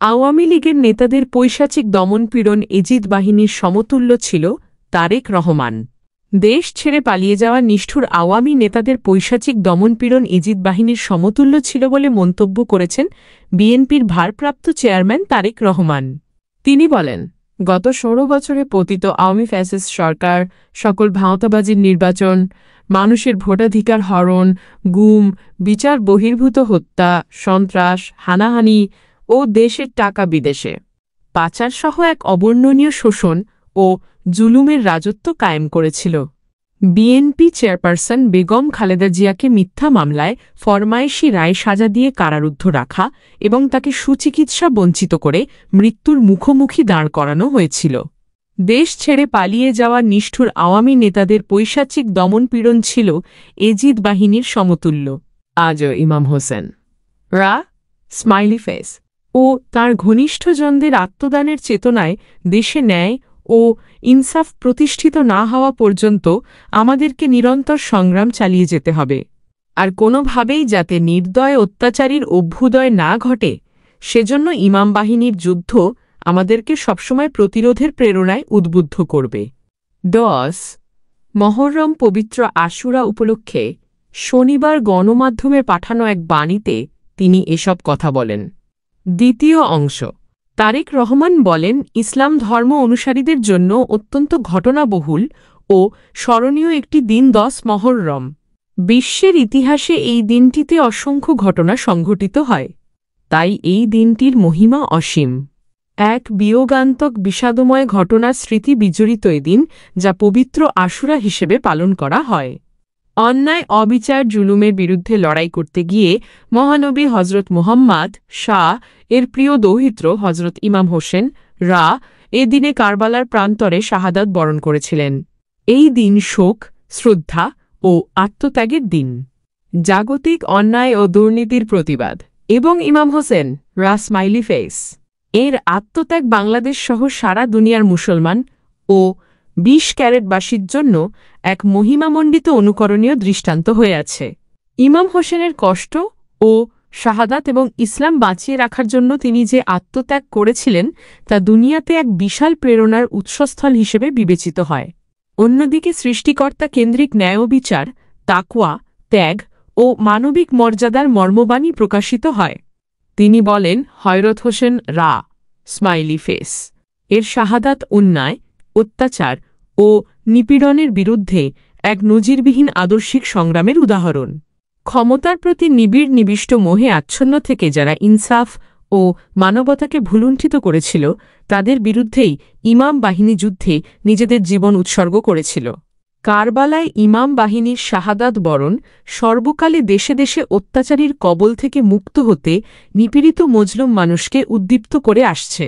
আওয়ামী লীগের নেতাদের পৈশাচিক দমনপীড়ন এজিদ বাহিনীর সমতুল্য ছিল তারেক রহমান। দেশ ছেড়ে পালিয়ে যাওয়া নিষ্ঠুর আওয়ামী নেতাদের পৈশাচিক দমনপীড়ন এজিদ বাহিনীর সমতুল্য ছিল বলে মন্তব্য করেছেন বিএনপির ভারপ্রাপ্ত চেয়ারম্যান তারেক রহমান। তিনি বলেন, গত ১৬ বছরে পতিত আওয়ামী ফ্যাসিস্ট সরকার সকল ভাঁওতাবাজির নির্বাচন, মানুষের ভোটাধিকার হরণ, গুম, বিচার বহির্ভূত হত্যা, সন্ত্রাস, হানাহানি ও দেশের টাকা বিদেশে পাচারসহ এক অবর্ণনীয় শোষণ ও জুলুমের রাজত্ব কায়েম করেছিল। বিএনপি চেয়ারপারসন বেগম খালেদা জিয়াকে মিথ্যা মামলায় ফরমায়েশি রায় সাজা দিয়ে কারারুদ্ধ রাখা এবং তাকে সুচিকিৎসা বঞ্চিত করে মৃত্যুর মুখোমুখি দাঁড় করানো হয়েছিল। দেশ ছেড়ে পালিয়ে যাওয়া নিষ্ঠুর আওয়ামী নেতাদের পৈশাচিক দমনপীড়ন ছিল এজিদ বাহিনীর সমতুল্য। আজও ইমাম হোসেন রা স্মাইলি ফেস ও তাঁর ঘনিষ্ঠজনদের আত্মদানের চেতনায় দেশে ন্যায় ও ইনসাফ প্রতিষ্ঠিত না হওয়া পর্যন্ত আমাদেরকে নিরন্তর সংগ্রাম চালিয়ে যেতে হবে। আর কোনোভাবেই যাতে নির্দয় অত্যাচারীর অভ্যুদয় না ঘটে, সেজন্য ইমাম বাহিনীর যুদ্ধ আমাদেরকে সবসময় প্রতিরোধের প্রেরণায় উদ্বুদ্ধ করবে। ১০ মহররম পবিত্র আশুরা উপলক্ষে শনিবার গণমাধ্যমে পাঠানো এক বাণীতে তিনি এসব কথা বলেন। দ্বিতীয় অংশ। তারেক রহমান বলেন, ইসলাম ধর্ম অনুসারীদের জন্য অত্যন্ত ঘটনাবহুল ও স্মরণীয় একটি দিন ১০ মহররম। বিশ্বের ইতিহাসে এই দিনটিতে অসংখ্য ঘটনা সংঘটিত হয়, তাই এই দিনটির মহিমা অসীম। এক বিয়োগান্তক বিষাদময় ঘটনার স্মৃতি বিজড়িত এদিন, যা পবিত্র আশুরা হিসেবে পালন করা হয়। অন্যায় অবিচার জুলুমের বিরুদ্ধে লড়াই করতে গিয়ে মহানবী হজরত মুহাম্মদ শাহ এর প্রিয় দৌহিত্র হজরত ইমাম হোসেন রা এ দিনে কারবালার প্রান্তরে শাহাদাত বরণ করেছিলেন। এই দিন শোক, শ্রদ্ধা ও আত্মত্যাগের দিন, জাগতিক অন্যায় ও দুর্নীতির প্রতিবাদ। এবং ইমাম হোসেন রা স্মাইলি ফেস এর আত্মত্যাগ বাংলাদেশ সহ সারা দুনিয়ার মুসলমান ও ২০ ক্যারেটবাসীর জন্য এক মহিমামণ্ডিত অনুকরণীয় দৃষ্টান্ত হয়ে আছে। ইমাম হোসেনের কষ্ট ও শাহাদাত এবং ইসলাম বাঁচিয়ে রাখার জন্য তিনি যে আত্মত্যাগ করেছিলেন, তা দুনিয়াতে এক বিশাল প্রেরণার উৎসস্থল হিসেবে বিবেচিত হয়। অন্যদিকে সৃষ্টিকর্তা কেন্দ্রিক ন্যায় বিচার, তাকওয়া, ত্যাগ ও মানবিক মর্যাদার মর্মবাণী প্রকাশিত হয়। তিনি বলেন, হযরত হোসেন রা স্মাইলি ফেস এর শাহাদাত অন্যায়, অত্যাচার ও নিপীড়নের বিরুদ্ধে এক নজিরবিহীন আদর্শিক সংগ্রামের উদাহরণ। ক্ষমতার প্রতি নিবিড় নিবিষ্ট মোহে আচ্ছন্ন থেকে যারা ইনসাফ ও মানবতাকে ভুলুণ্ঠিত করেছিল, তাদের বিরুদ্ধেই ইমাম বাহিনী যুদ্ধে নিজেদের জীবন উৎসর্গ করেছিল। কারবালায় ইমাম বাহিনীর শাহাদাত বরণ সর্বকালে দেশে দেশে অত্যাচারীর কবল থেকে মুক্ত হতে নিপীড়িত মজলুম মানুষকে উদ্দীপ্ত করে আসছে।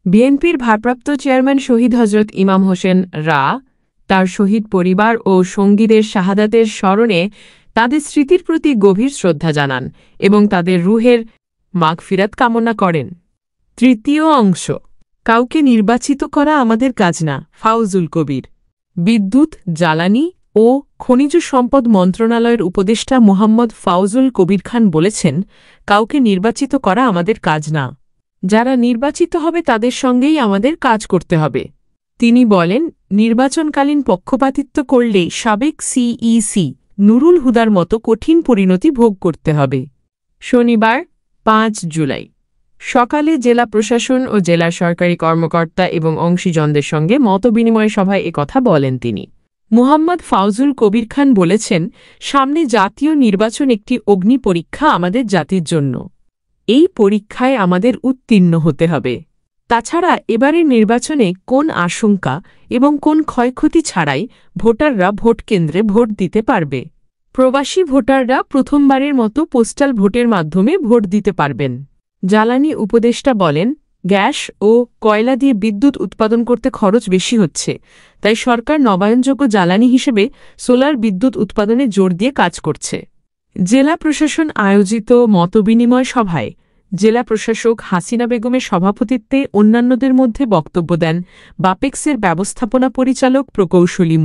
বিএনপির ভারপ্রাপ্ত চেয়ারম্যান শহীদ হজরত ইমাম হোসেন রা তার শহীদ পরিবার ও সঙ্গীদের শাহাদাতের স্মরণে তাদের স্মৃতির প্রতি গভীর শ্রদ্ধা জানান এবং তাদের রুহের মাগফিরাত কামনা করেন। তৃতীয় অংশ। কাউকে নির্বাচিত করা আমাদের কাজ না। ফাউজুল কবির। বিদ্যুৎ, জ্বালানি ও খনিজ সম্পদ মন্ত্রণালয়ের উপদেষ্টা মোহাম্মদ ফাউজুল কবির খান বলেছেন, কাউকে নির্বাচিত করা আমাদের কাজ না। যারা নির্বাচিত হবে তাদের সঙ্গেই আমাদের কাজ করতে হবে। তিনি বলেন, নির্বাচনকালীন পক্ষপাতিত্ব করলে সাবেক সিইসি নুরুল হুদার মতো কঠিন পরিণতি ভোগ করতে হবে। শনিবার ৫ জুলাই সকালে জেলা প্রশাসন ও জেলা সরকারি কর্মকর্তা এবং অংশীজনদের সঙ্গে মতবিনিময় সভায় একথা বলেন তিনি। মোহাম্মদ ফাউজুল কবির খান বলেছেন, সামনে জাতীয় নির্বাচন একটি অগ্নি পরীক্ষা আমাদের জাতির জন্য। এই পরীক্ষায় আমাদের উত্তীর্ণ হতে হবে। তাছাড়া এবারের নির্বাচনে কোন আশঙ্কা এবং কোন ক্ষয়ক্ষতি ছাড়াই ভোটাররা ভোট কেন্দ্রে ভোট দিতে পারবে। প্রবাসী ভোটাররা প্রথমবারের মতো পোস্টাল ভোটের মাধ্যমে ভোট দিতে পারবেন। জ্বালানি উপদেষ্টা বলেন, গ্যাস ও কয়লা দিয়ে বিদ্যুৎ উৎপাদন করতে খরচ বেশি হচ্ছে, তাই সরকার নবায়নযোগ্য জ্বালানি হিসেবে সোলার বিদ্যুৎ উৎপাদনে জোর দিয়ে কাজ করছে। জেলা প্রশাসন আয়োজিত মতবিনিময় সভায় জেলা প্রশাসক হাসিনা বেগমের সভাপতিত্বে অন্যান্যদের মধ্যে বক্তব্য দেন বাপেক্সের ব্যবস্থাপনা পরিচালক প্রকৌশলী